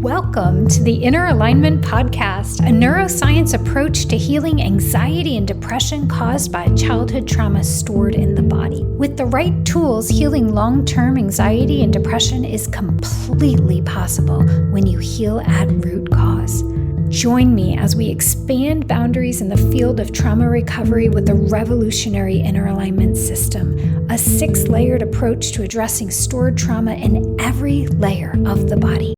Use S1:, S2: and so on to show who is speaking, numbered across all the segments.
S1: Welcome to the Inner Alignment Podcast, a neuroscience approach to healing anxiety and depression caused by childhood trauma stored in the body. With the right tools, healing long-term anxiety and depression is completely possible when you heal at root cause. Join me as we expand boundaries in the field of trauma recovery with the revolutionary Inner Alignment System, a 6-layered approach to addressing stored trauma in every layer of the body.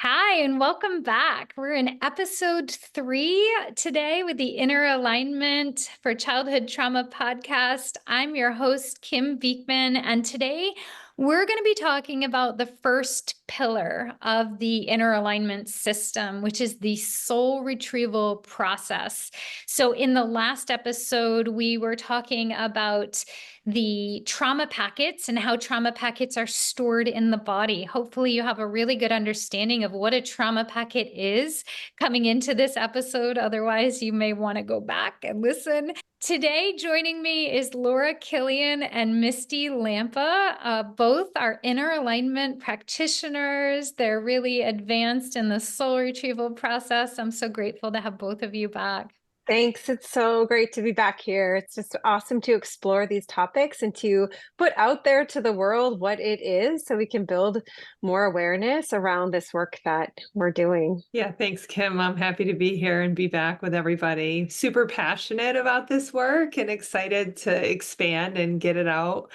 S1: Hi, and welcome back. We're in episode 3 today with the Inner Alignment for Childhood Trauma podcast. I'm your host, Kim Beekman, and today we're going to be talking about the first pillar of the Inner Alignment System, which is the soul retrieval process. So in the last episode, we were talking about the trauma packets and how trauma packets are stored in the body. Hopefully you have a really good understanding of what a trauma packet is coming into this episode. Otherwise, you may want to go back and listen. Today, joining me is Laura Killian and Misty Lamppa. Both are inner alignment practitioners. They're really advanced in the soul retrieval process. I'm so grateful to have both of you back.
S2: Thanks. It's so great to be back here. It's just awesome to explore these topics and to put out there to the world what it is so we can build more awareness around this work that we're doing.
S3: Yeah, thanks, Kim. I'm happy to be here and be back with everybody. Super passionate about this work and excited to expand and get it out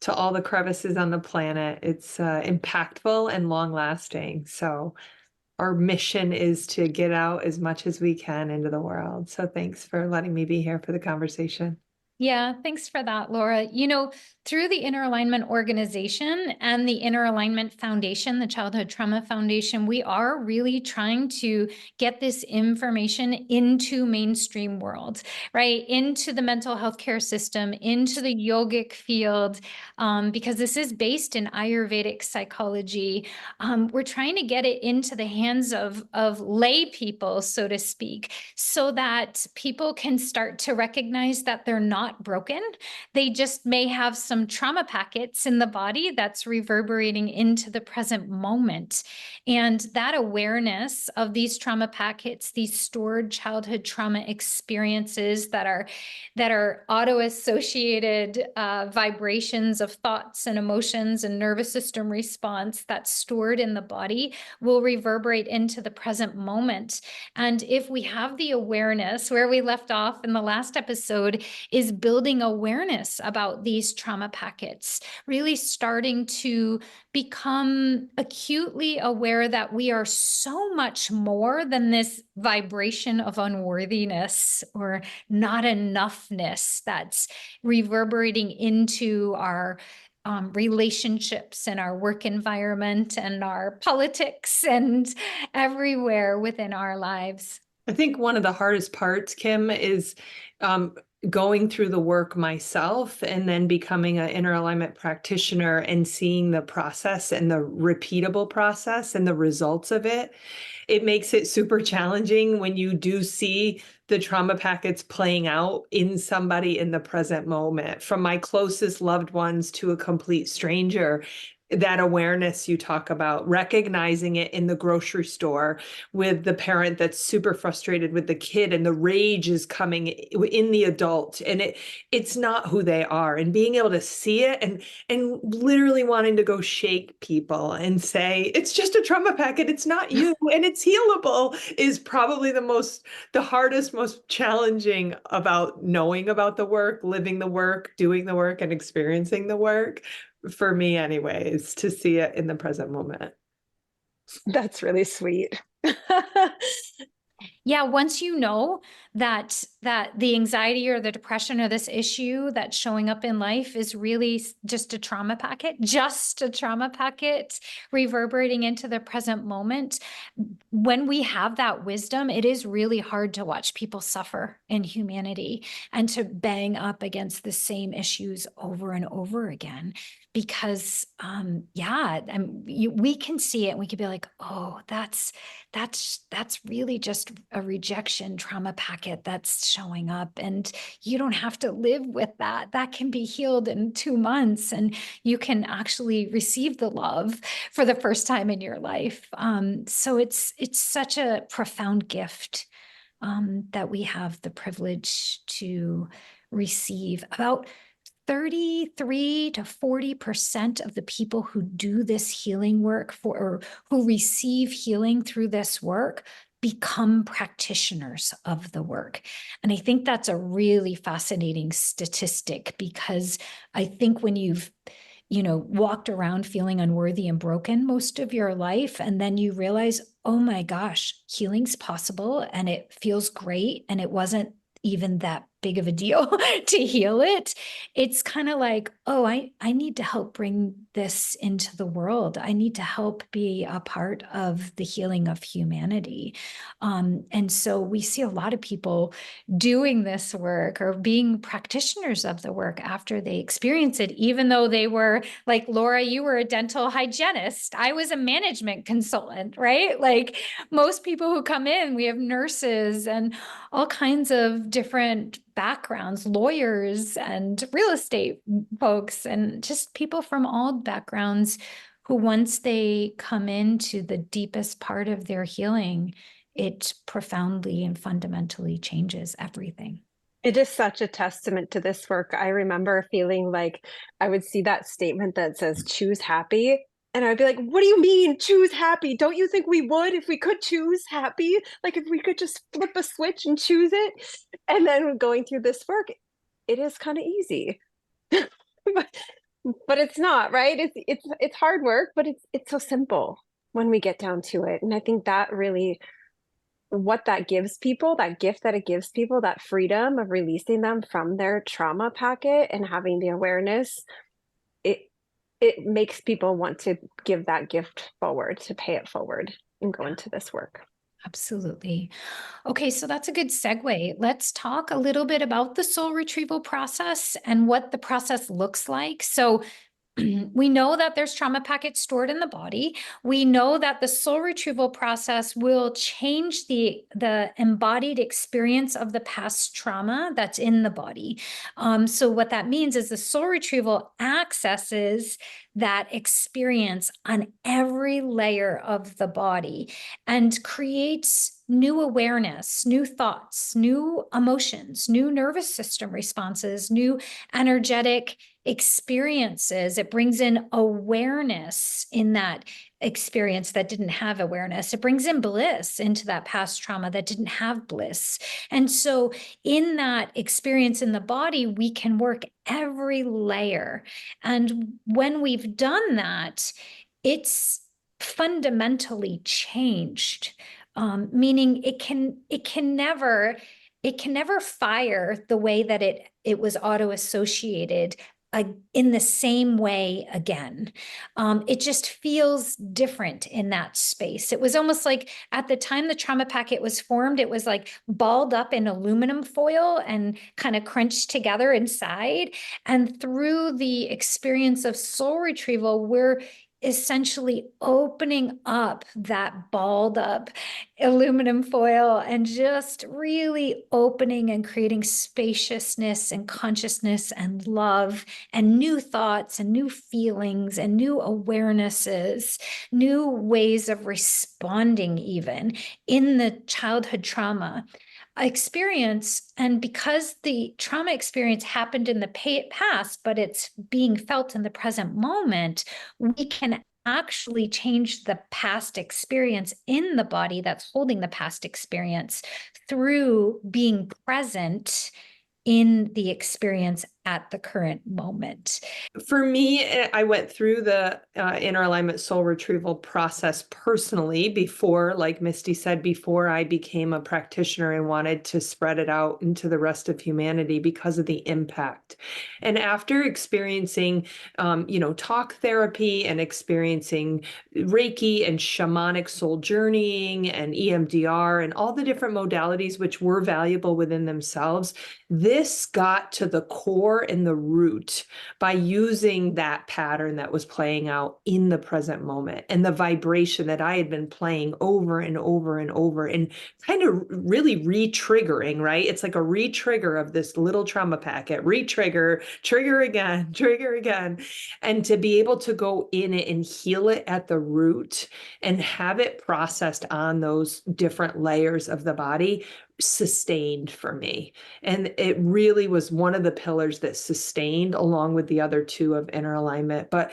S3: to all the crevices on the planet. It's impactful and long lasting. So our mission is to get out as much as we can into the world. So thanks for letting me be here for the conversation.
S1: Yeah, thanks for that, Laura. Through the Inner Alignment Organization and the Inner Alignment Foundation, the Childhood Trauma Foundation, we are really trying to get this information into mainstream world, right? Into the mental health care system, into the yogic field, because this is based in Ayurvedic psychology. We're trying to get it into the hands of lay people, so to speak, so that people can start to recognize that they're not broken. They just may have some trauma packets in the body that's reverberating into the present moment. And that awareness of these trauma packets, these stored childhood trauma experiences that are auto-associated vibrations of thoughts and emotions and nervous system response that's stored in the body will reverberate into the present moment. And if we have the awareness, where we left off in the last episode is building awareness about these trauma packets, really starting to become acutely aware that we are so much more than this vibration of unworthiness or not enoughness that's reverberating into our relationships and our work environment and our politics and everywhere within our lives.
S3: I think one of the hardest parts, Kim, is going through the work myself and then becoming an inner alignment practitioner and seeing the process and the repeatable process and the results of it. It makes it super challenging when you do see the trauma packets playing out in somebody in the present moment, from my closest loved ones to a complete stranger. That awareness you talk about, recognizing it in the grocery store with the parent that's super frustrated with the kid and the rage is coming in the adult and it's not who they are, and being able to see it and literally wanting to go shake people and say, it's just a trauma packet, it's not you, and it's healable, is probably the hardest, most challenging about knowing about the work, living the work, doing the work, and experiencing the work. For me anyways, to see it in the present moment.
S2: That's really sweet.
S1: Yeah, once you know that the anxiety or the depression or this issue that's showing up in life is really just a trauma packet reverberating into the present moment. When we have that wisdom, it is really hard to watch people suffer in humanity and to bang up against the same issues over and over again. Because we can see it and we could be like, oh, that's really just a rejection trauma packet. packet that's showing up, and you don't have to live with that. That can be healed in 2 months, and you can actually receive the love for the first time in your life. So it's such a profound gift that we have the privilege to receive. About 33 to 40% of the people who do this healing work or who receive healing through this work become practitioners of the work. And I think that's a really fascinating statistic, because I think when you've walked around feeling unworthy and broken most of your life, and then you realize, oh my gosh, healing's possible and it feels great, and it wasn't even that big of a deal to heal it. It's kind of like, oh, I need to help bring this into the world. I need to help be a part of the healing of humanity. And so we see a lot of people doing this work or being practitioners of the work after they experience it, even though they were, like Laura, you were a dental hygienist. I was a management consultant, right? Like most people who come in, we have nurses and all kinds of different backgrounds, lawyers and real estate folks, and just people from all backgrounds who, once they come into the deepest part of their healing, it profoundly and fundamentally changes everything.
S2: It is such a testament to this work. I remember feeling like I would see that statement that says choose happy. And I'd be like, what do you mean choose happy? Don't you think we would if we could choose happy? Like if we could just flip a switch and choose it? And then going through this work, it is kind of easy. but it's not, right? It's hard work, but it's so simple when we get down to it. And I think that really, what that gives people, that gift that it gives people, that freedom of releasing them from their trauma packet and having the awareness, it makes people want to give that gift forward, to pay it forward and go into this work.
S1: Absolutely. Okay, so that's a good segue. Let's talk a little bit about the soul retrieval process and what the process looks like. So we know that there's trauma packets stored in the body. We know that the soul retrieval process will change the embodied experience of the past trauma that's in the body. So what that means is the soul retrieval accesses that experience on every layer of the body and creates new awareness, new thoughts, new emotions, new nervous system responses, new energetic experiences. It brings in awareness in that experience that didn't have awareness. It brings in bliss into that past trauma that didn't have bliss. And so in that experience in the body, we can work every layer. And when we've done that, it's fundamentally changed. Meaning it can never fire the way that it was auto-associated in the same way again. It just feels different in that space. It was almost like at the time the trauma packet was formed, it was like balled up in aluminum foil and kind of crunched together inside. And through the experience of soul retrieval, we're essentially opening up that balled up aluminum foil and just really opening and creating spaciousness and consciousness and love and new thoughts and new feelings and new awarenesses, new ways of responding even in the childhood trauma experience. And because the trauma experience happened in the past, but it's being felt in the present moment, we can actually change the past experience in the body that's holding the past experience through being present in the experience at the current moment.
S3: For me, I went through the Inner Alignment Soul Retrieval process personally before, like Misty said, before I became a practitioner and wanted to spread it out into the rest of humanity because of the impact. And after experiencing, talk therapy and experiencing Reiki and shamanic soul journeying and EMDR and all the different modalities which were valuable within themselves, this got to the core core and the root by using that pattern that was playing out in the present moment and the vibration that I had been playing over and over and over, and kind of really re-triggering, right? It's like a re-trigger of this little trauma packet, re-trigger, trigger again, trigger again. And to be able to go in it and heal it at the root and have it processed on those different layers of the body sustained for me. And it really was one of the pillars that sustained, along with the other two of inner alignment. But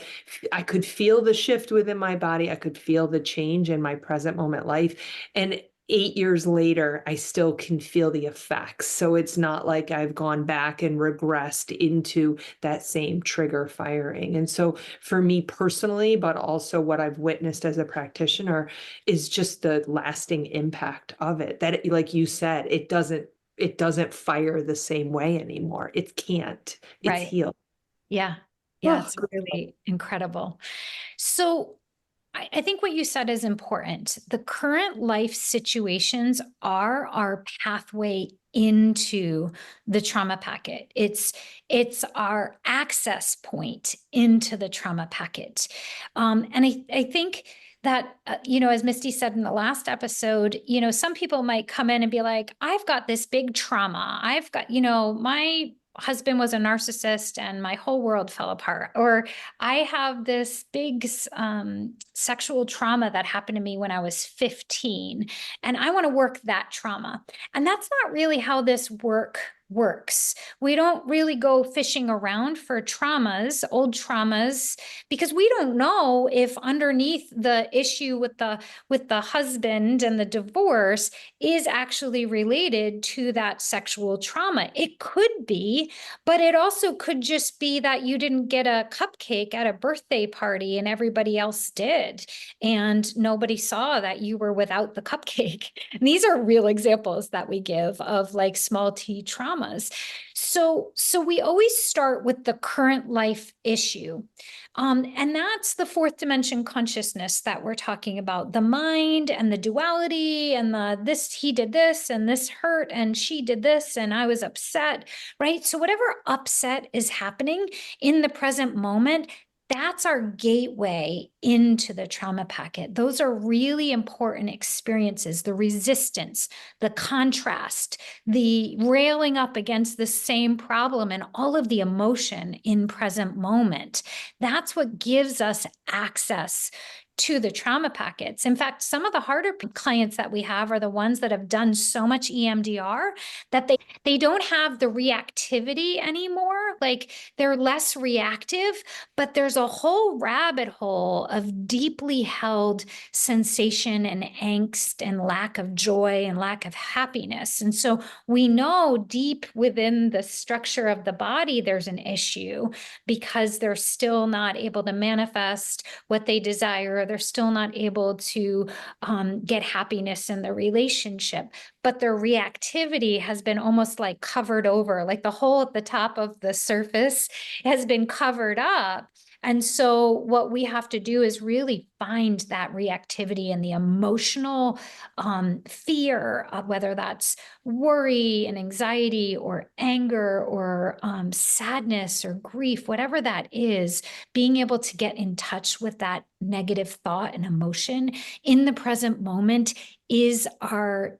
S3: I could feel the shift within my body. I could feel the change in my present moment life. And 8 years later, I still can feel the effects. So it's not like I've gone back and regressed into that same trigger firing. And so for me personally, but also what I've witnessed as a practitioner, is just the lasting impact of it. That, like you said, it doesn't fire the same way anymore. It can't. It's
S1: Right.
S3: healed.
S1: Yeah. Yeah.
S3: Oh,
S1: It's really incredible. So I think what you said is important. The current life situations are our pathway into the trauma packet. It's our access point into the trauma packet. And I think that, as Misty said in the last episode, some people might come in and be like, I've got this big trauma. I've got, my husband was a narcissist and my whole world fell apart. Or I have this big sexual trauma that happened to me when I was 15, and I want to work that trauma. And that's not really how this works. We don't really go fishing around for traumas, old traumas, because we don't know if underneath the issue with the husband and the divorce is actually related to that sexual trauma. It could be, but it also could just be that you didn't get a cupcake at a birthday party and everybody else did, and nobody saw that you were without the cupcake. And these are real examples that we give of like small t traumas. So we always start with the current life issue. And that's the fourth dimension consciousness that we're talking about, the mind and the duality and this, he did this and this hurt and she did this and I was upset, right? So whatever upset is happening in the present moment, that's our gateway into the trauma packet. Those are really important experiences, the resistance, the contrast, the railing up against the same problem, and all of the emotion in present moment. That's what gives us access to the trauma packets. In fact, some of the harder clients that we have are the ones that have done so much EMDR that they don't have the reactivity anymore. Like they're less reactive, but there's a whole rabbit hole of deeply held sensation and angst and lack of joy and lack of happiness. And so we know deep within the structure of the body, there's an issue because they're still not able to manifest what they desire. They're still not able to get happiness in the relationship, but their reactivity has been almost like covered over, like the hole at the top of the surface has been covered up. And so what we have to do is really find that reactivity and the emotional fear, whether that's worry and anxiety or anger or sadness or grief, whatever that is, being able to get in touch with that negative thought and emotion in the present moment is our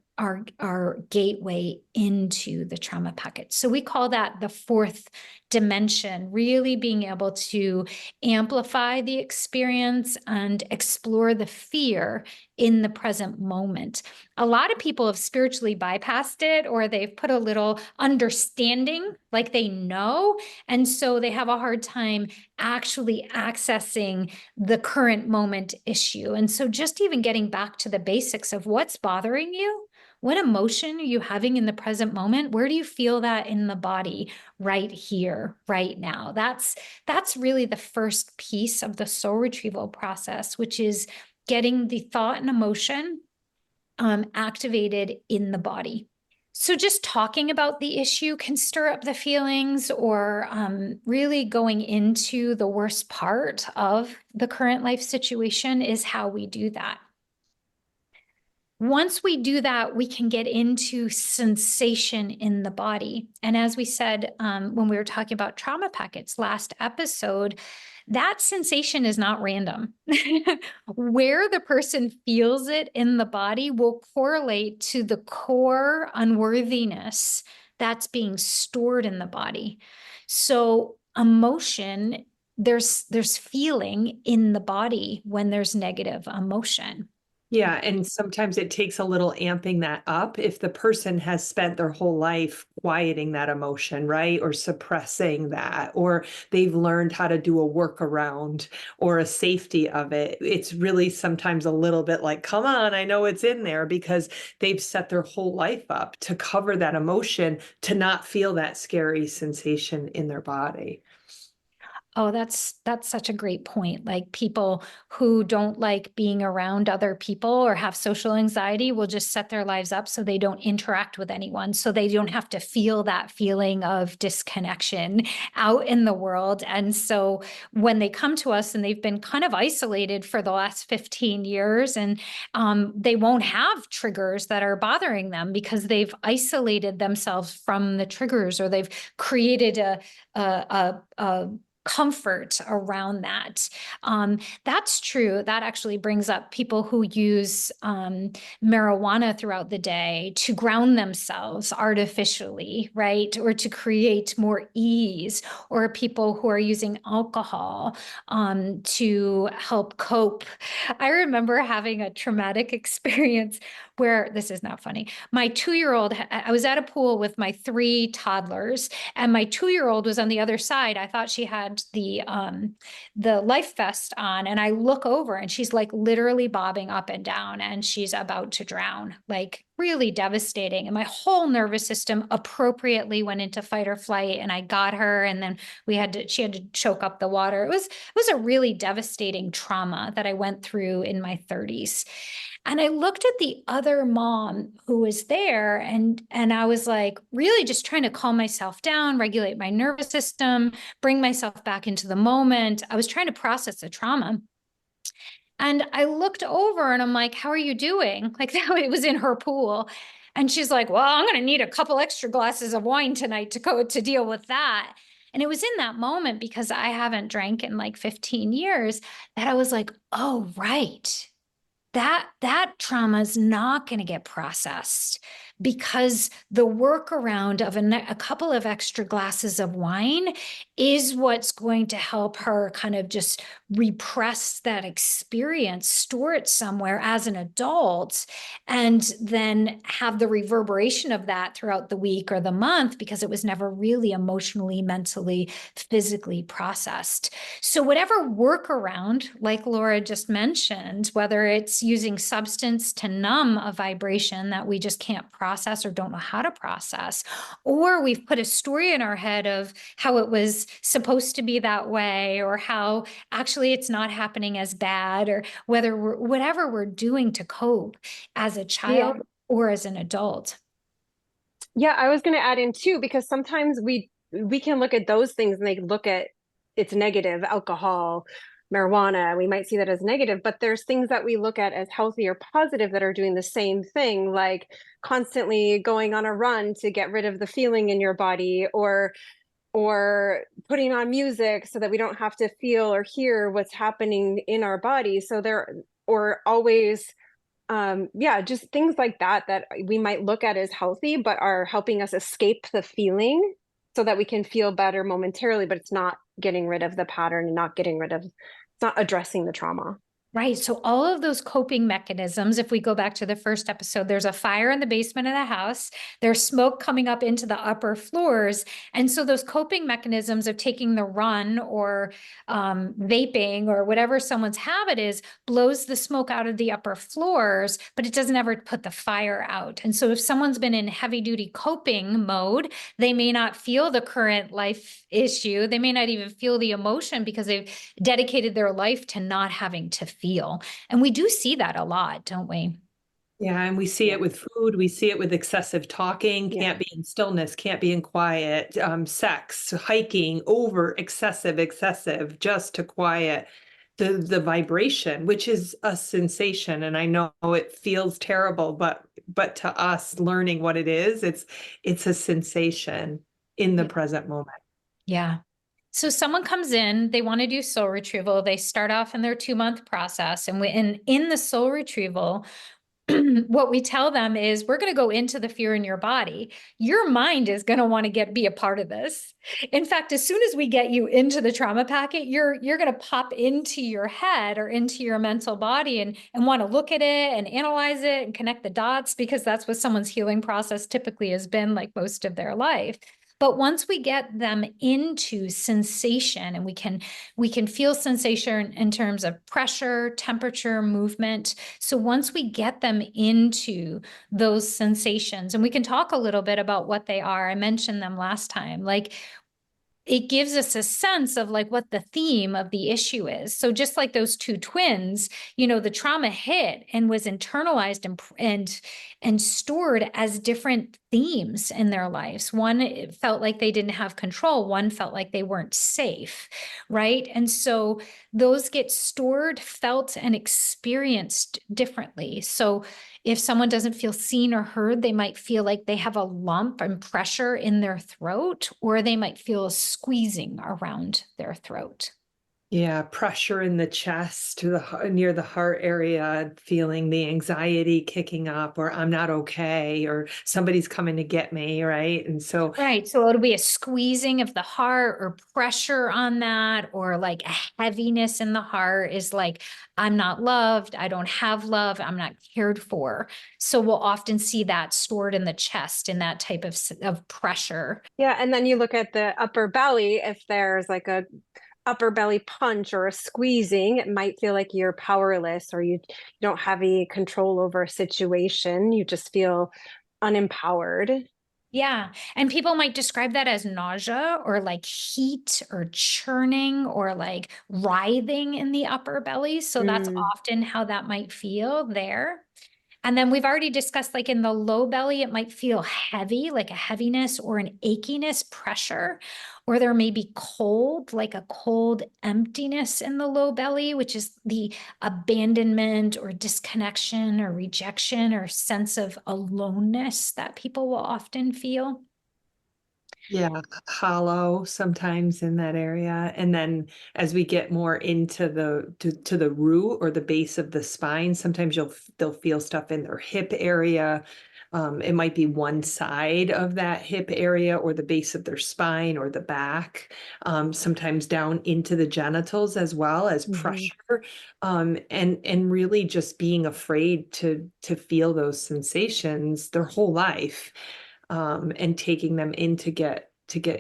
S1: gateway into the trauma packet. So we call that the fourth dimension, really being able to amplify the experience and explore the fear in the present moment. A lot of people have spiritually bypassed it, or they've put a little understanding, like they know, and so they have a hard time actually accessing the current moment issue. And so just even getting back to the basics of what's bothering you. What emotion are you having in the present moment? Where do you feel that in the body right here, right now? That's really the first piece of the soul retrieval process, which is getting the thought and emotion activated in the body. So just talking about the issue can stir up the feelings, or really going into the worst part of the current life situation is how we do that. Once we do that, we can get into sensation in the body. And as we said, when we were talking about trauma packets last episode, that sensation is not random. Where the person feels it in the body will correlate to the core unworthiness that's being stored in the body. So emotion, there's feeling in the body when there's negative emotion.
S3: Yeah, and sometimes it takes a little amping that up if the person has spent their whole life quieting that emotion, right? Or suppressing that, or they've learned how to do a workaround or a safety of it. It's really sometimes a little bit like, come on, I know it's in there, because they've set their whole life up to cover that emotion, to not feel that scary sensation in their body.
S1: Oh, that's such a great point. Like people who don't like being around other people or have social anxiety will just set their lives up so they don't interact with anyone, so they don't have to feel that feeling of disconnection out in the world. And so when they come to us and they've been kind of isolated for the last 15 years, and they won't have triggers that are bothering them because they've isolated themselves from the triggers, or they've created a comfort around that. That's true. That actually brings up people who use marijuana throughout the day to ground themselves artificially, right? Or to create more ease, or people who are using alcohol to help cope. I remember having a traumatic experience where, this is not funny, my 2-year-old, I was at a pool with my 3 toddlers, and my 2-year-old was on the other side. I thought she had the life vest on, and I look over and she's like literally bobbing up and down, and she's about to drown, like really devastating. And my whole nervous system appropriately went into fight or flight, and I got her, and then she had to choke up the water. It was a really devastating trauma that I went through in my 30s. And I looked at the other mom who was there, and I was like really just trying to calm myself down, regulate my nervous system, bring myself back into the moment. I was trying to process the trauma. And I looked over and I'm like, how are you doing? Like, that it was in her pool. And she's like, well, I'm going to need a couple extra glasses of wine tonight to deal with that. And it was in that moment, because I haven't drank in like 15 years, that I was like, oh, right. That trauma is not going to get processed, because the workaround of a couple of extra glasses of wine is what's going to help her kind of just repress that experience, store it somewhere as an adult, and then have the reverberation of that throughout the week or the month, because it was never really emotionally, mentally, physically processed. So whatever workaround, like Laura just mentioned, whether it's using substance to numb a vibration that we just can't process or don't know how to process, or we've put a story in our head of how it was supposed to be that way, or how actually it's not happening as bad, or whatever we're doing to cope as a child or as an adult.
S2: Yeah, I was going to add in too, because sometimes we can look at those things and they look at it's negative, alcohol, marijuana, we might see that as negative, but there's things that we look at as healthy or positive that are doing the same thing, like constantly going on a run to get rid of the feeling in your body, or putting on music so that we don't have to feel or hear what's happening in our body. So or always just things like that we might look at as healthy, but are helping us escape the feeling so that we can feel better momentarily, but it's not getting rid of the pattern, and it's not addressing the trauma.
S1: Right. So all of those coping mechanisms, if we go back to the first episode, there's a fire in the basement of the house, there's smoke coming up into the upper floors. And so those coping mechanisms of taking the run, or vaping, or whatever someone's habit is, blows the smoke out of the upper floors, but it doesn't ever put the fire out. And so if someone's been in heavy duty coping mode, they may not feel the current life issue. They may not even feel the emotion, because they've dedicated their life to not having to feel. And we do see that a lot, don't we?
S3: Yeah, and we see it with food. We see it with excessive talking, can't be in stillness, can't be in quiet, sex, hiking, over excessive, just to quiet. the vibration, which is a sensation. And I know it feels terrible, but to us learning what it is, it's a sensation in the present moment.
S1: Yeah. So someone comes in, they want to do soul retrieval. They start off in their 2-month process. And in the soul retrieval, what we tell them is we're going to go into the fear in your body. Your mind is going to want to be a part of this. In fact, as soon as we get you into the trauma packet, you're going to pop into your head or into your mental body and want to look at it and analyze it and connect the dots, because that's what someone's healing process typically has been like most of their life. But once we get them into sensation, and we can feel sensation in terms of pressure, temperature, movement. So once we get them into those sensations, and we can talk a little bit about what they are, I mentioned them last time, like it gives us a sense of like what the theme of the issue is. So just like those two twins, the trauma hit and was internalized and stored as different themes in their lives. One, it felt like they didn't have control. One felt like they weren't safe, right? And so those get stored, felt, and experienced differently. So if someone doesn't feel seen or heard, they might feel like they have a lump and pressure in their throat, or they might feel a squeezing around their throat.
S3: Yeah, pressure in the chest to near the heart area, feeling the anxiety kicking up, or I'm not okay, or somebody's coming to get me, right? And so
S1: Right. So it'll be a squeezing of the heart or pressure on that, or like a heaviness in the heart is like, I'm not loved. I don't have love. I'm not cared for. So we'll often see that stored in the chest in that type of pressure.
S2: Yeah, and then you look at the upper belly, if there's like a upper belly punch or a squeezing, it might feel like you're powerless, or you don't have any control over a situation. You just feel unempowered.
S1: Yeah. And people might describe that as nausea or like heat or churning or like writhing in the upper belly. So that's
S2: Mm.
S1: often how that might feel there. And then we've already discussed, like in the low belly, it might feel heavy, like a heaviness or an achiness, pressure, or there may be cold, like a cold emptiness in the low belly, which is the abandonment or disconnection or rejection or sense of aloneness that people will often feel.
S3: yeah, hollow sometimes in that area. And then as we get more into to the root or the base of the spine, sometimes they'll feel stuff in their hip area. It might be one side of that hip area or the base of their spine or the back. Sometimes down into the genitals as well as pressure. And really just being afraid to feel those sensations their whole life. And taking them in to get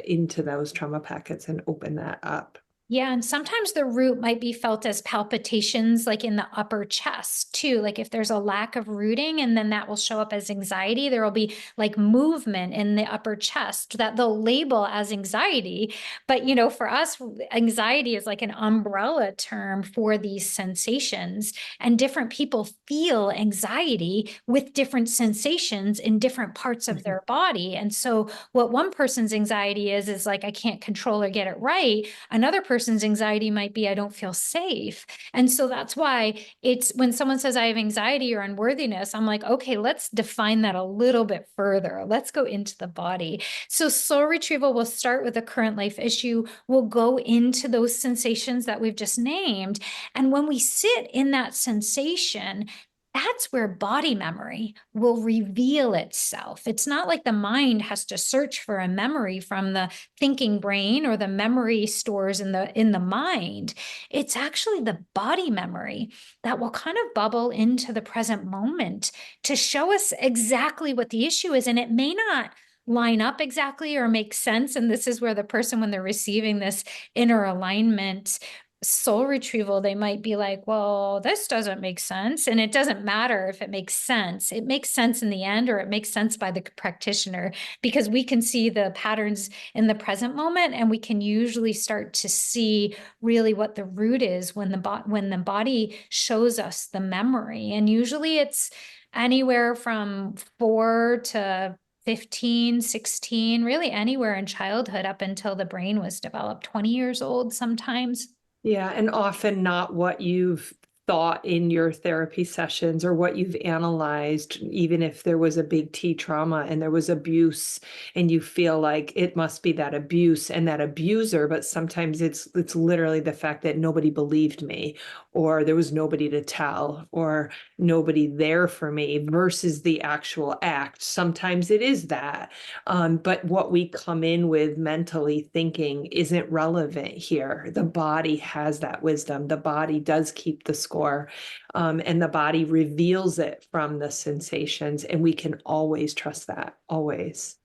S3: into those trauma packets and open that up.
S1: Yeah, and sometimes the root might be felt as palpitations, like in the upper chest too. Like if there's a lack of rooting, and then that will show up as anxiety, there will be like movement in the upper chest that they'll label as anxiety. But, for us, anxiety is like an umbrella term for these sensations. And different people feel anxiety with different sensations in different parts of their body. And so what one person's anxiety is like, I can't control or get it right. Another person's anxiety might be, I don't feel safe. And so that's why it's when someone says I have anxiety or unworthiness, I'm like, okay, let's define that a little bit further. Let's go into the body. So soul retrieval will start with a current life issue. We'll go into those sensations that we've just named. And when we sit in that sensation, that's where body memory will reveal itself. It's not like the mind has to search for a memory from the thinking brain or the memory stores in the mind. It's actually the body memory that will kind of bubble into the present moment to show us exactly what the issue is. And it may not line up exactly or make sense. And this is where the person, when they're receiving this inner alignment soul retrieval, they might be like, well, this doesn't make sense. And it doesn't matter if it makes sense. It makes sense in the end, or it makes sense by the practitioner, because we can see the patterns in the present moment, and we can usually start to see really what the root is when the body shows us the memory. And usually it's anywhere from 4 to 15, 16, really anywhere in childhood up until the brain was developed, 20 years old sometimes.
S3: Yeah, and often not what you've thought in your therapy sessions or what you've analyzed, even if there was a big T trauma and there was abuse and you feel like it must be that abuse and that abuser, but sometimes it's literally the fact that nobody believed me, or there was nobody to tell, or nobody there for me, versus the actual act. Sometimes it is that. But what we come in with mentally thinking isn't relevant here. The body has that wisdom. The body does keep the score, and the body reveals it from the sensations. And we can always trust that, always.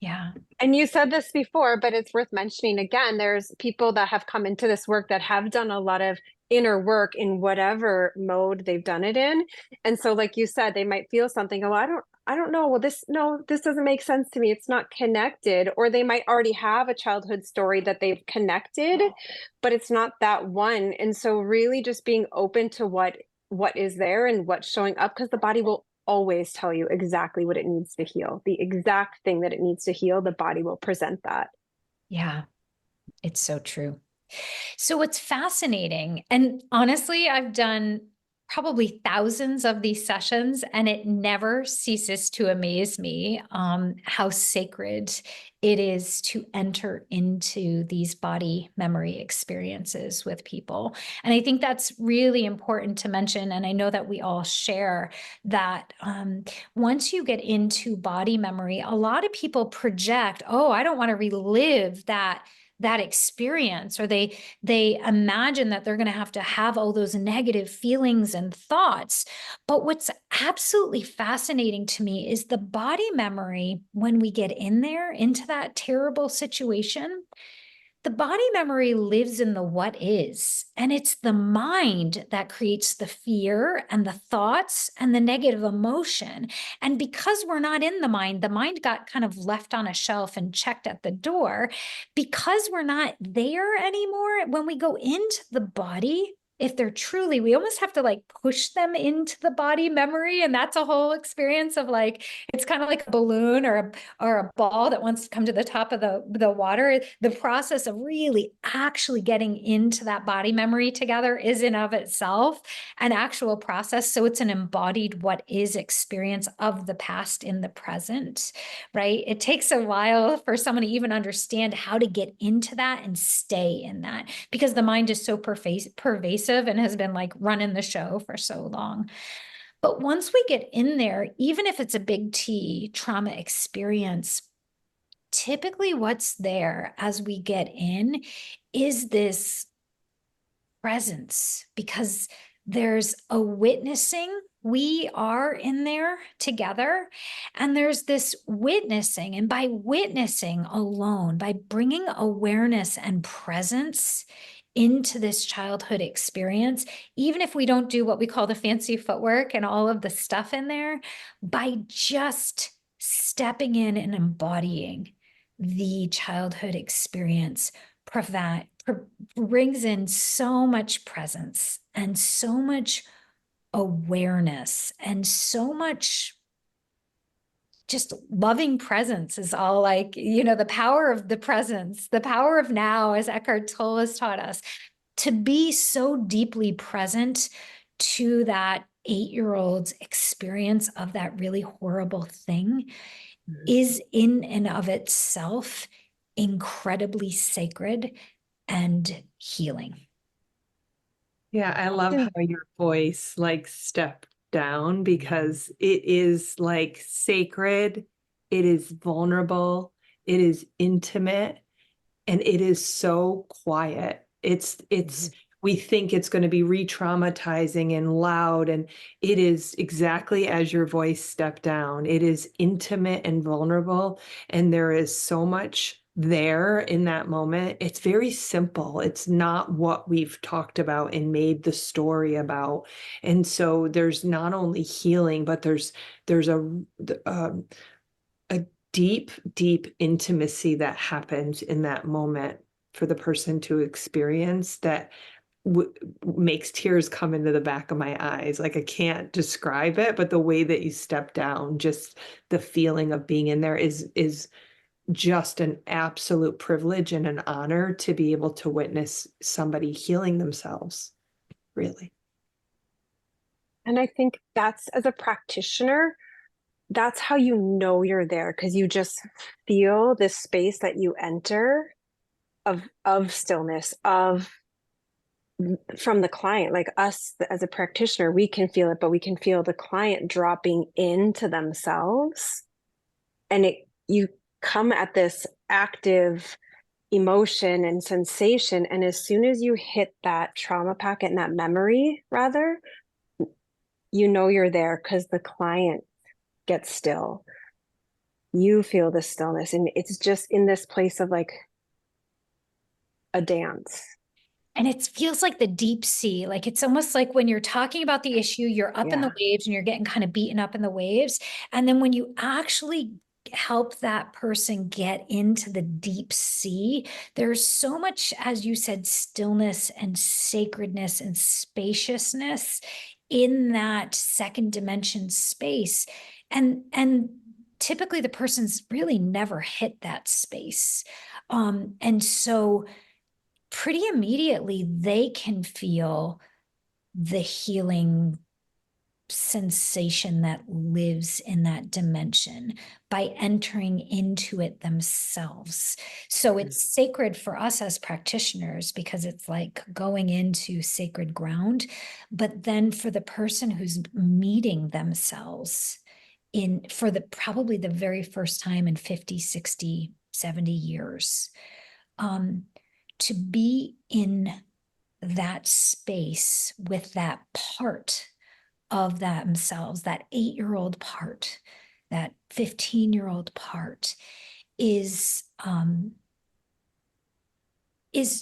S1: Yeah.
S2: And you said this before, but it's worth mentioning again. There's people that have come into this work that have done a lot of inner work in whatever mode they've done it in. And so, like you said, they might feel something, oh, I don't know. Well, this doesn't make sense to me. It's not connected. Or they might already have a childhood story that they've connected, but it's not that one. And so really just being open to what is there and what's showing up, because the body will always tell you exactly what it needs to heal. The exact thing that it needs to heal, the body will present that.
S1: Yeah, it's so true. So what's fascinating, and honestly, I've done probably thousands of these sessions, and it never ceases to amaze me how sacred it is to enter into these body memory experiences with people. And I think that's really important to mention. And I know that we all share that once you get into body memory, a lot of people project, oh, I don't want to relive that experience, or they imagine that they're going to have all those negative feelings and thoughts. But what's absolutely fascinating to me is the body memory. When we get in there into that terrible situation, the body memory lives in the what is, and it's the mind that creates the fear and the thoughts and the negative emotion. And because we're not in the mind got kind of left on a shelf and checked at the door. Because we're not there anymore, when we go into the body, if they're truly, we almost have to like push them into the body memory. And that's a whole experience of like, it's kind of like a balloon or a ball that wants to come to the top of the water. The process of really actually getting into that body memory together is in of itself an actual process. So it's an embodied what is experience of the past in the present, right? It takes a while for someone to even understand how to get into that and stay in that, because the mind is so pervasive and has been like running the show for so long. But once we get in there, even if it's a big T trauma experience, typically what's there as we get in is this presence, because there's a witnessing. We are in there together, and there's this witnessing. And by witnessing alone, by bringing awareness and presence into this childhood experience, even if we don't do what we call the fancy footwork and all of the stuff in there, by just stepping in and embodying the childhood experience, brings in so much presence and so much awareness and so much just loving presence. Is all like, the power of the presence, the power of now, as Eckhart Tolle has taught us, to be so deeply present to that 8-year-old's experience of that really horrible thing is in and of itself incredibly sacred and healing.
S3: Yeah, I love how your voice like stepped down, because it is like sacred, it is vulnerable, it is intimate, and it is so quiet. It's we think it's going to be re-traumatizing and loud, and it is exactly as your voice stepped down. It is intimate and vulnerable, and there is so much there in that moment. It's very simple. It's not what we've talked about and made the story about. And so there's not only healing, but there's a deep, deep intimacy that happens in that moment for the person to experience that makes tears come into the back of my eyes. Like, I can't describe it, but the way that you step down, just the feeling of being in there is just an absolute privilege and an honor to be able to witness somebody healing themselves, really.
S2: And I think that's, as a practitioner, that's how you know you're there, because you just feel this space that you enter of stillness, of from the client. Like us as a practitioner, we can feel it, but we can feel the client dropping into themselves, and you come at this active emotion and sensation, and as soon as you hit that trauma packet and that memory, rather, you know you're there because the client gets still. You feel the stillness, and it's just in this place of like a dance.
S1: And it feels like the deep sea. Like it's almost like when you're talking about the issue, you're up in the waves and you're getting kind of beaten up in the waves. And then when you actually help that person get into the deep sea, there's so much, as you said, stillness and sacredness and spaciousness in that second dimension space. And typically the person's really never hit that space. And so pretty immediately they can feel the healing sensation that lives in that dimension by entering into it themselves. So it's sacred for us as practitioners because it's like going into sacred ground. But then for the person who's meeting themselves for probably the very first time in 50, 60, 70 years, to be in that space with that part of themselves, that 8-year-old part, that 15-year-old part, is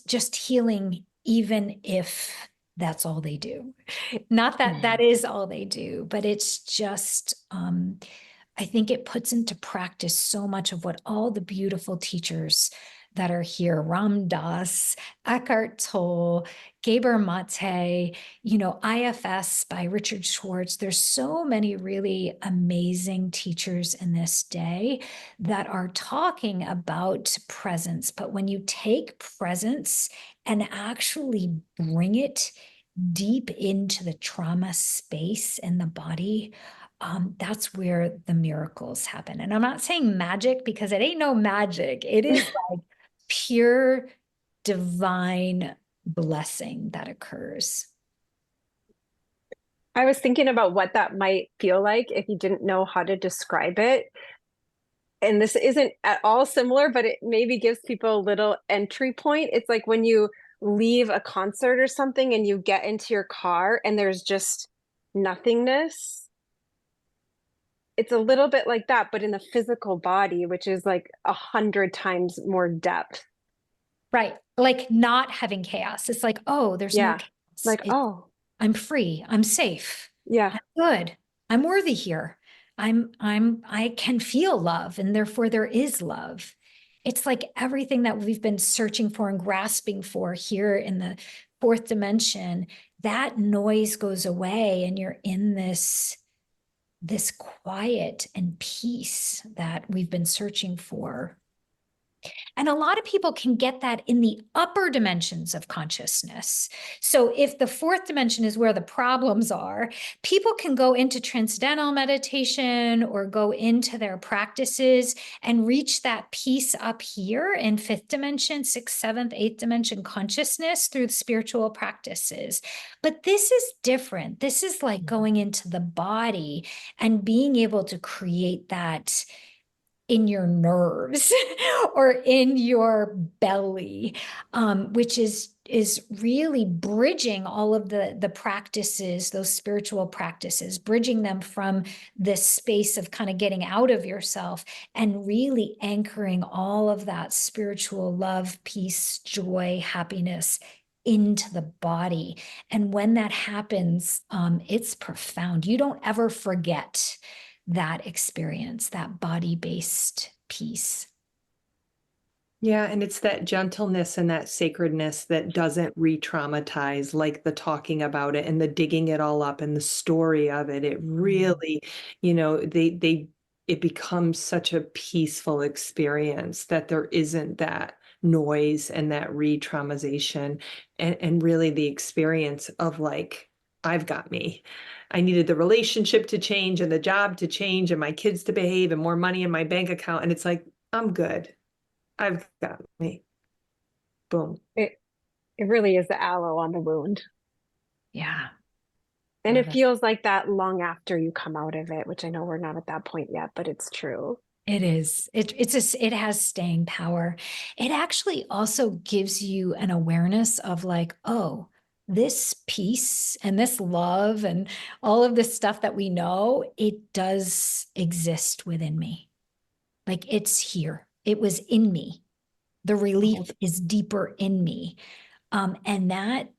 S1: just healing, even if that's all they do. Not that that is all they do, but it's just, I think it puts into practice so much of what all the beautiful teachers that are here, Ram Dass, Eckhart Tolle, Gabor Mate, IFS by Richard Schwartz. There's so many really amazing teachers in this day that are talking about presence. But when you take presence and actually bring it deep into the trauma space in the body, that's where the miracles happen. And I'm not saying magic because it ain't no magic. It is like pure divine blessing that occurs.
S2: I was thinking about what that might feel like if you didn't know how to describe it. And this isn't at all similar, but it maybe gives people a little entry point. It's like when you leave a concert or something and you get into your car and there's just nothingness. It's a little bit like that, but in the physical body, which is like 100 times more depth.
S1: Right. Like not having chaos. It's like, oh, there's no chaos.
S2: Like, oh,
S1: I'm free. I'm safe.
S2: yeah.
S1: I'm good. I'm worthy here. I can feel love, and therefore there is love. It's like everything that we've been searching for and grasping for here in the fourth dimension, that noise goes away and you're in this quiet and peace that we've been searching for. And a lot of people can get that in the upper dimensions of consciousness. So if the fourth dimension is where the problems are, people can go into transcendental meditation or go into their practices and reach that peace up here in fifth dimension, sixth, seventh, eighth dimension consciousness through spiritual practices. But this is different. This is like going into the body and being able to create that in your nerves or in your belly, which is really bridging all of the practices, those spiritual practices, bridging them from this space of kind of getting out of yourself and really anchoring all of that spiritual love, peace, joy, happiness into the body. And when that happens, it's profound. You don't ever forget that experience, that body-based peace.
S3: Yeah, and it's that gentleness and that sacredness that doesn't re-traumatize, like the talking about it and the digging it all up and the story of it. It really, they it becomes such a peaceful experience that there isn't that noise and that re-traumatization, and really the experience of like, I've got me. I needed the relationship to change and the job to change and my kids to behave and more money in my bank account. And it's like, I'm good. I've got me. Boom.
S2: It really is the aloe on the wound.
S1: Yeah.
S2: And
S1: Love
S2: it
S1: it.
S2: feels like that long after you come out of it, which I know we're not at that point yet, but it's true.
S1: It is. It has staying power. It actually also gives you an awareness of like, oh, this peace and this love and all of this stuff that we know, it does exist within me. Like it's here. It was in me. The relief is deeper in me. And that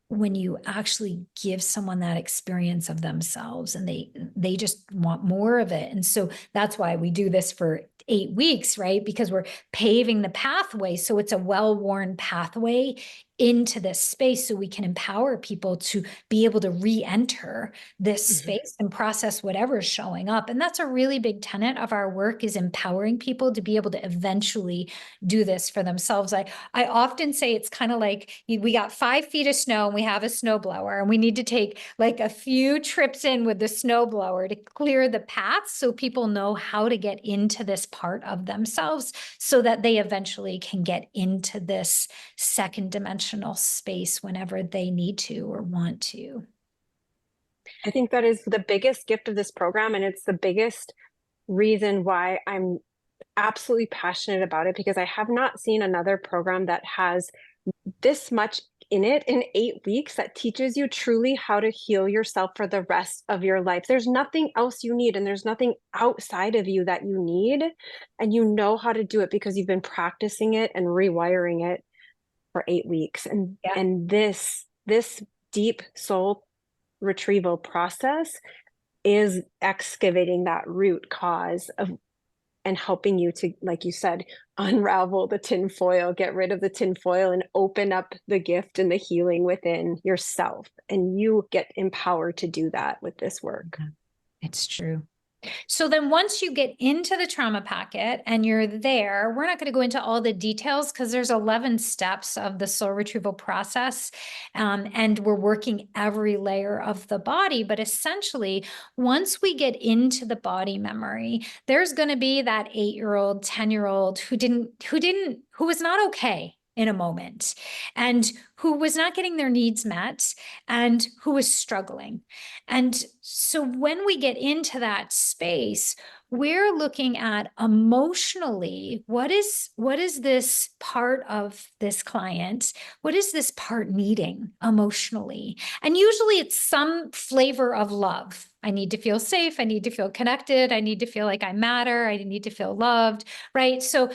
S1: when you actually give someone that experience of themselves and they just want more of it. And so that's why we do this for 8 weeks, right? Because we're paving the pathway. So it's a well-worn pathway into this space so we can empower people to be able to re-enter this space and process whatever's showing up. And that's a really big tenet of our work, is empowering people to be able to eventually do this for themselves. I often say it's kind of like we got 5 feet of snow and we have a snowblower, and we need to take like a few trips in with the snowblower to clear the path so people know how to get into this part of themselves so that they eventually can get into this second dimensional space whenever they need to or want to.
S2: I think that is the biggest gift of this program. And it's the biggest reason why I'm absolutely passionate about it, because I have not seen another program that has this much in it in 8 weeks that teaches you truly how to heal yourself for the rest of your life. There's nothing else you need, and there's nothing outside of you that you need. And you know how to do it because you've been practicing it and rewiring it for 8 weeks. And this deep soul retrieval process is excavating that root cause of, and helping you to, like you said, unravel the tinfoil, get rid of the tinfoil, and open up the gift and the healing within yourself. And you get empowered to do that with this work.
S1: It's true. So then once you get into the trauma packet and you're there, we're not going to go into all the details because there's 11 steps of the soul retrieval process. And we're working every layer of the body. But essentially, once we get into the body memory, there's going to be that 8-year-old, 10-year-old who was not okay in a moment and who was not getting their needs met and who was struggling. And so when we get into that space, we're looking at emotionally, what is this part of this client? What is this part needing emotionally? And usually it's some flavor of love. I need to feel safe. I need to feel connected. I need to feel like I matter. I need to feel loved, right? So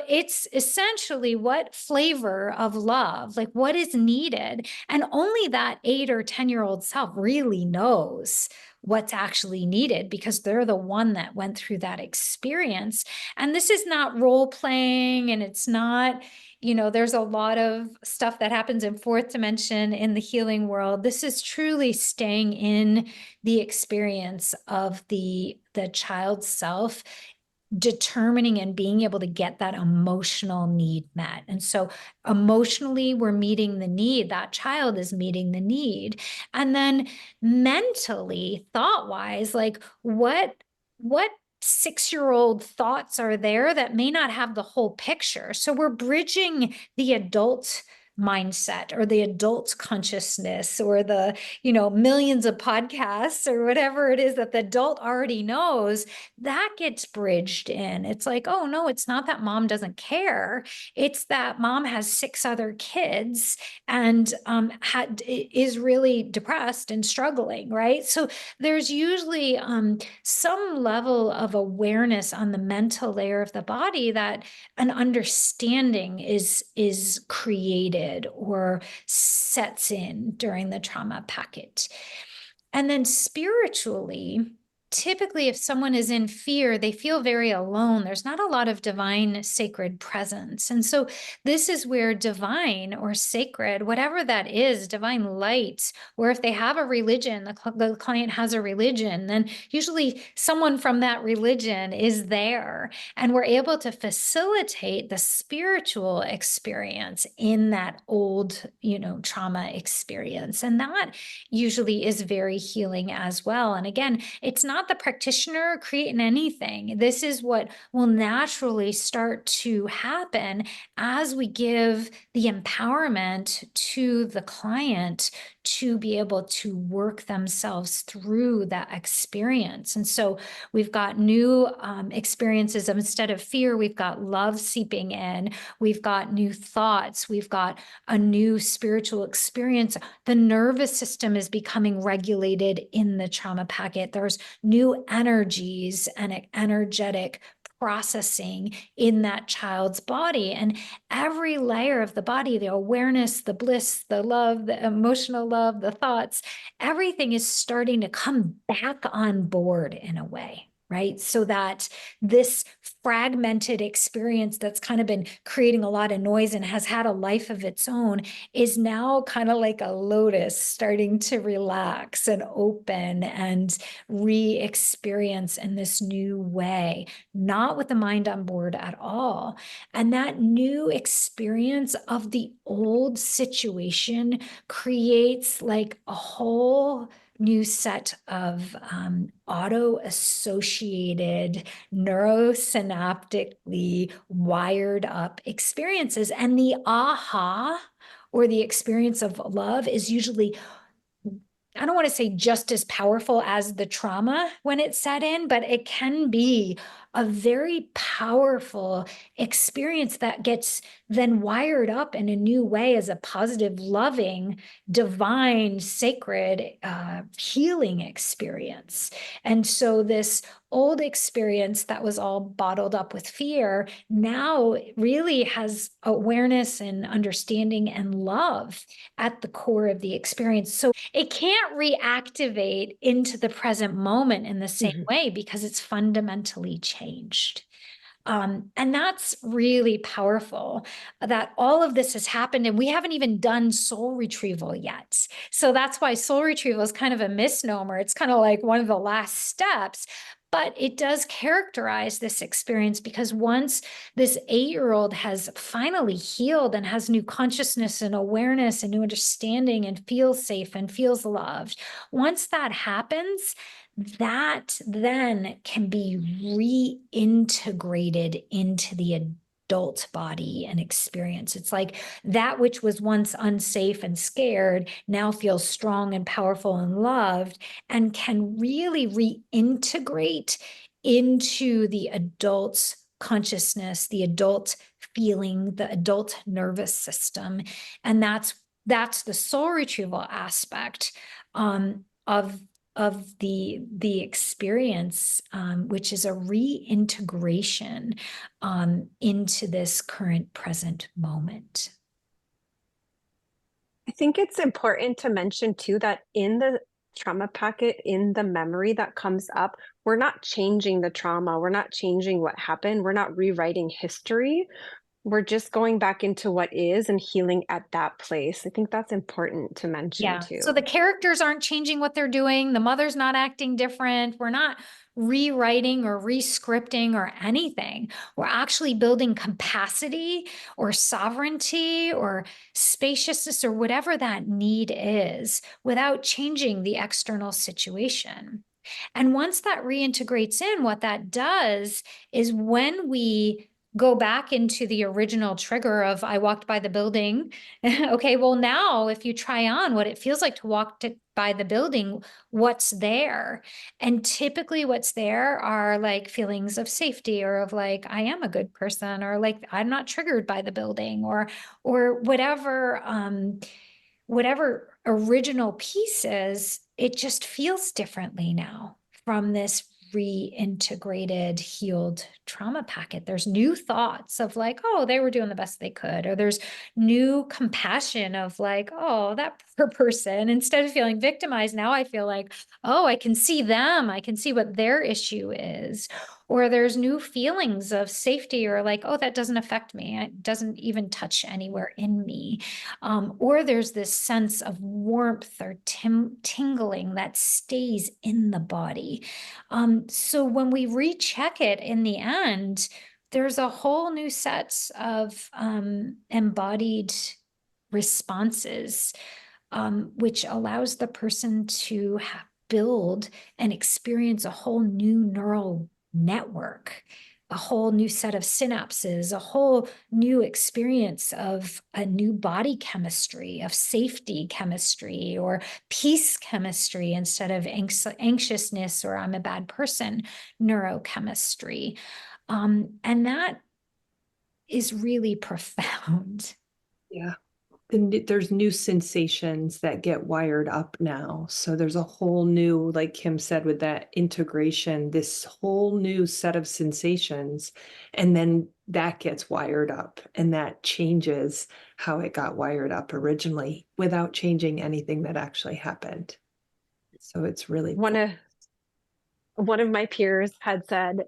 S1: it's essentially what flavor of love, like what is needed. And only that 8 or 10-year-old self really knows what's actually needed because they're the one that went through that experience. And this is not role playing, and it's not, there's a lot of stuff that happens in 4th dimension in the healing world. This is truly staying in the experience of the child's self, determining and being able to get that emotional need met. And so emotionally, we're meeting the need. That child is meeting the need. And then mentally, thought-wise, like what 6-year-old thoughts are there that may not have the whole picture? So we're bridging the adult mindset or the adult consciousness or the millions of podcasts or whatever it is that the adult already knows, that gets bridged in. It's like, oh no, it's not that mom doesn't care, it's that mom has 6 other kids and is really depressed and struggling, right? So there's usually some level of awareness on the mental layer of the body that an understanding is created or sets in during the trauma packet. And then spiritually, typically if someone is in fear, they feel very alone. There's not a lot of divine sacred presence. And so this is where divine or sacred, whatever that is, divine light, or if they have a religion, the client has a religion, then usually someone from that religion is there. And we're able to facilitate the spiritual experience in that old, trauma experience. And that usually is very healing as well. And again, it's not the practitioner creating anything. This is what will naturally start to happen as we give the empowerment to the client to be able to work themselves through that experience. And so we've got new experiences of, instead of fear, we've got love seeping in, we've got new thoughts, we've got a new spiritual experience. The nervous system is becoming regulated in the trauma packet. There's new energies and energetic processing in that child's body. And every layer of the body, the awareness, the bliss, the love, the emotional love, the thoughts, everything is starting to come back on board in a way. Right? So that this fragmented experience that's kind of been creating a lot of noise and has had a life of its own is now kind of like a lotus starting to relax and open and re-experience in this new way, not with the mind on board at all. And that new experience of the old situation creates like a whole new set of auto-associated, neurosynaptically wired up experiences. And the aha or the experience of love is usually, I don't want to say just as powerful as the trauma when it's set in, but it can be a very powerful experience that gets then wired up in a new way as a positive, loving, divine, sacred, healing experience. And so this old experience that was all bottled up with fear now really has awareness and understanding and love at the core of the experience. So it can't reactivate into the present moment in the same way because it's fundamentally changed. And that's really powerful that all of this has happened and we haven't even done soul retrieval yet. So that's why soul retrieval is kind of a misnomer. It's kind of like one of the last steps, but it does characterize this experience because once this 8-year-old has finally healed and has new consciousness and awareness and new understanding and feels safe and feels loved, once that happens, that then can be reintegrated into the adult body and experience. It's like that which was once unsafe and scared now feels strong and powerful and loved and can really reintegrate into the adult's consciousness, the adult feeling, the adult nervous system. And that's the soul retrieval aspect of the experience, which is a reintegration into this current present moment.
S2: I think it's important to mention too that in the trauma packet, in the memory that comes up, we're not changing the trauma. We're not changing what happened. We're not rewriting history. We're just going back into what is and healing at that place. I think that's important to mention too.
S1: So the characters aren't changing what they're doing. The mother's not acting different. We're not rewriting or rescripting or anything. We're actually building capacity or sovereignty or spaciousness or whatever that need is without changing the external situation. And once that reintegrates in, what that does is when we go back into the original trigger of I walked by the building. Okay, well now if you try on what it feels like to walk by the building, what's there? And typically what's there are like feelings of safety or of like, I am a good person, or like, I'm not triggered by the building, or whatever, whatever original piece is, it just feels differently now from this reintegrated, healed trauma packet. There's new thoughts of like, oh, they were doing the best they could. Or there's new compassion of like, oh, that poor person. Instead of feeling victimized, now I feel like, oh, I can see them. I can see what their issue is. Or there's new feelings of safety or like, oh, that doesn't affect me. It doesn't even touch anywhere in me. Or there's this sense of warmth or tingling that stays in the body. So when we recheck it in the end, there's a whole new set of embodied responses, which allows the person to build and experience a whole new neural network, a whole new set of synapses, a whole new experience of a new body chemistry, of safety chemistry or peace chemistry instead of anxiousness or I'm a bad person neurochemistry. And that is really profound.
S3: Yeah. And there's new sensations that get wired up now. So there's a whole new, like Kim said, with that integration, this whole new set of sensations. And then that gets wired up and that changes how it got wired up originally without changing anything that actually happened. So it's really
S2: One of my peers had said,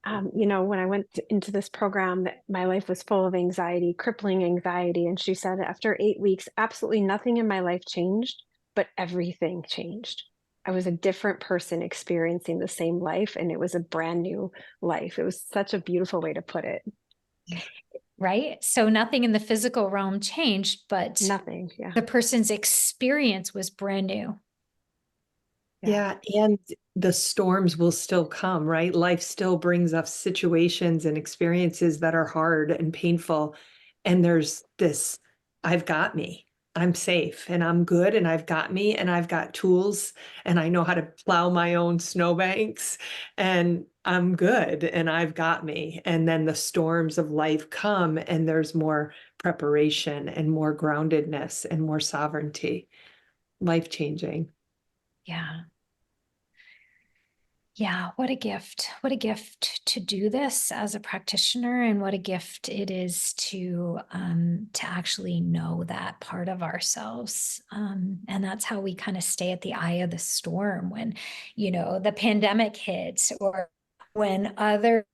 S2: when I went into this program, that my life was full of anxiety, crippling anxiety. And she said, after 8 weeks, absolutely nothing in my life changed, but everything changed. I was a different person experiencing the same life, and it was a brand new life. It was such a beautiful way to put it.
S1: Right? So nothing in the physical realm changed, but
S2: Nothing. Yeah.
S1: the person's experience was brand new.
S3: Yeah, and the storms will still come, right? Life still brings us situations and experiences that are hard and painful. And there's this, I've got me, I'm safe and I'm good and I've got me and I've got tools and I know how to plow my own snowbanks and I'm good and I've got me. And then the storms of life come and there's more preparation and more groundedness and more sovereignty. Life-changing.
S1: Yeah. Yeah, what a gift. What a gift to do this as a practitioner, and what a gift it is to actually know that part of ourselves. And that's how we kind of stay at the eye of the storm when, the pandemic hits or when other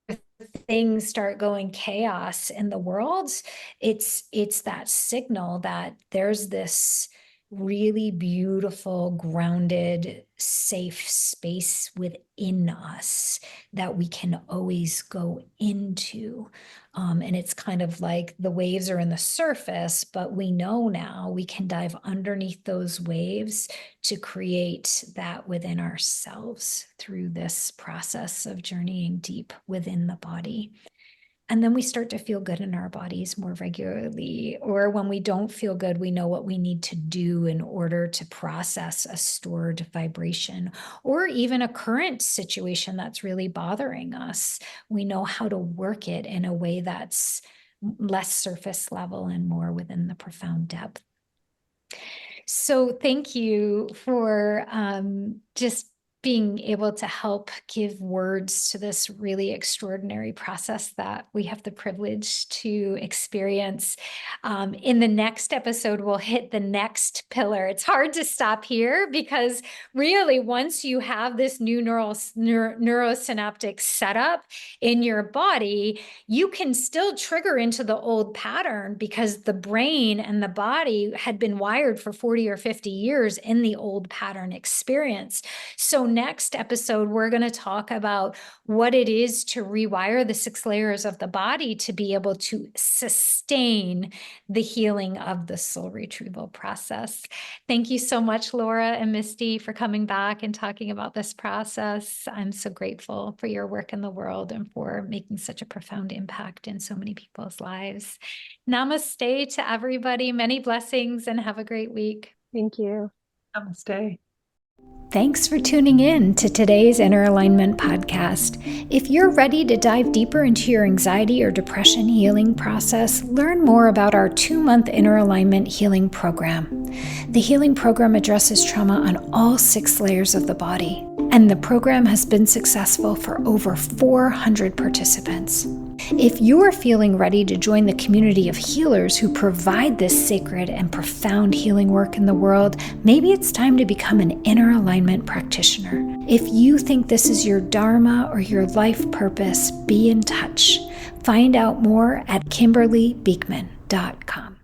S1: things start going chaos in the world. It's that signal that there's this really beautiful, grounded, safe space within us that we can always go into. And it's kind of like the waves are in the surface, but we know now we can dive underneath those waves to create that within ourselves through this process of journeying deep within the body. And then we start to feel good in our bodies more regularly. Or when we don't feel good, we know what we need to do in order to process a stored vibration or even a current situation that's really bothering us. We know how to work it in a way that's less surface level and more within the profound depth. So thank you for just being able to help give words to this really extraordinary process that we have the privilege to experience. In the next episode, we'll hit the next pillar. It's hard to stop here because really once you have this new neurosynaptic setup in your body, you can still trigger into the old pattern because the brain and the body had been wired for 40 or 50 years in the old pattern experience. So next episode, we're going to talk about what it is to rewire the 6 layers of the body to be able to sustain the healing of the soul retrieval process. Thank you so much, Laura and Misty, for coming back and talking about this process. I'm so grateful for your work in the world and for making such a profound impact in so many people's lives. Namaste to everybody. Many blessings and have a great week.
S2: Thank you.
S3: Namaste.
S1: Thanks for tuning in to today's Inner Alignment podcast. If you're ready to dive deeper into your anxiety or depression healing process, learn more about our 2-month Inner Alignment healing program. The healing program addresses trauma on all 6 layers of the body. and the program has been successful for over 400 participants. If you're feeling ready to join the community of healers who provide this sacred and profound healing work in the world, maybe it's time to become an inner alignment practitioner. If you think this is your dharma or your life purpose, be in touch. Find out more at KimberlyBeekman.com.